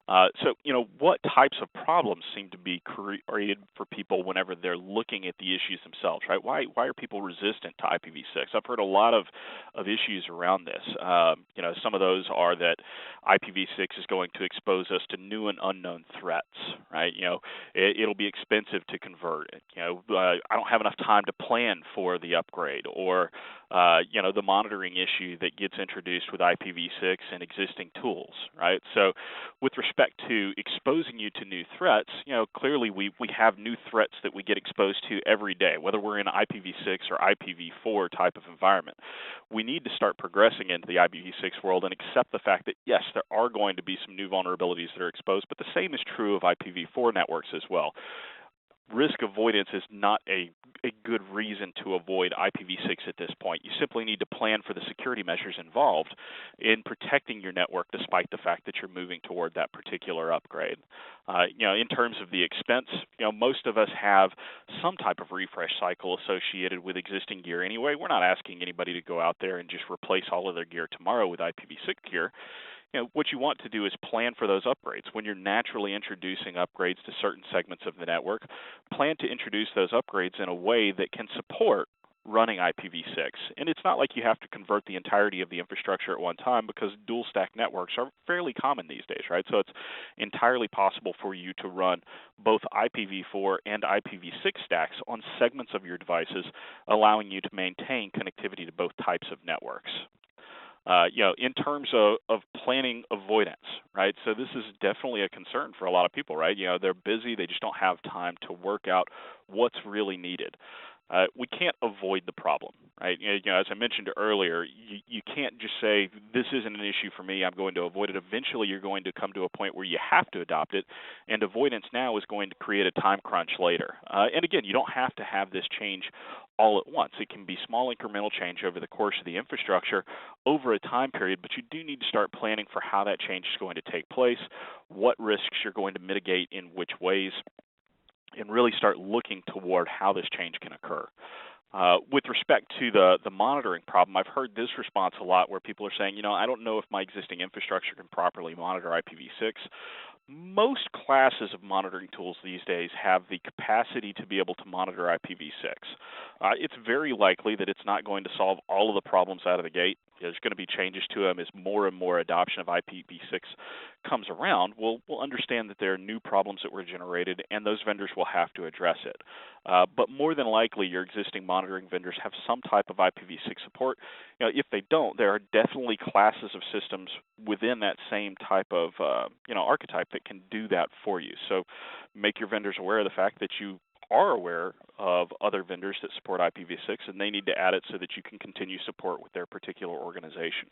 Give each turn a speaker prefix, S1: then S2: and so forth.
S1: So, what types of problems seem to be created for people whenever they're looking at the issues themselves, right? Why are people resistant to IPv6? I've heard a lot of issues around this. Some of those are that IPv6 is going to expose us to new and unknown threats, right? It'll be expensive to convert it. I don't have enough time to plan for the upgrade, or the monitoring issue that gets introduced with IPv6 and existing tools, right? So, with respect to exposing you to new threats, clearly we have new threats that we get exposed to every day, whether we're in IPv6 or IPv4 type of environment. We need to start progressing into the IPv6 world and accept the fact that, yes, there are going to be some new vulnerabilities that are exposed, but the same is true of IPv4 networks as well. Risk avoidance is not a good reason to avoid IPv6 at this point. You simply need to plan for the security measures involved in protecting your network despite the fact that you're moving toward that particular upgrade. In terms of the expense, most of us have some type of refresh cycle associated with existing gear anyway. We're not asking anybody to go out there and just replace all of their gear tomorrow with IPv6 gear. What you want to do is plan for those upgrades. When you're naturally introducing upgrades to certain segments of the network, plan to introduce those upgrades in a way that can support running IPv6. And it's not like you have to convert the entirety of the infrastructure at one time, because dual stack networks are fairly common these days, right? So it's entirely possible for you to run both IPv4 and IPv6 stacks on segments of your devices, allowing you to maintain connectivity to both types of networks. In terms of planning avoidance, right? So this is definitely a concern for a lot of people, right? They're busy, they just don't have time to work out what's really needed. We can't avoid the problem, right? As I mentioned earlier, you can't just say, this isn't an issue for me, I'm going to avoid it. Eventually, you're going to come to a point where you have to adopt it, and avoidance now is going to create a time crunch later. And again, you don't have to have this change all at once. It can be small incremental change over the course of the infrastructure over a time period, but you do need to start planning for how that change is going to take place, what risks you're going to mitigate in which ways, and really start looking toward how this change can occur. With respect to the monitoring problem, I've heard this response a lot where people are saying, I don't know if my existing infrastructure can properly monitor IPv6. Most classes of monitoring tools these days have the capacity to be able to monitor IPv6. It's very likely that it's not going to solve all of the problems out of the gate. There's going to be changes to them as more and more adoption of IPv6 comes around. We'll understand that there are new problems that were generated, and those vendors will have to address it. But more than likely, your existing monitoring vendors have some type of IPv6 support. If they don't, there are definitely classes of systems within that same type of archetype that can do that for you. So make your vendors aware of the fact that you are aware of other vendors that support IPv6, and they need to add it so that you can continue support with their particular organization.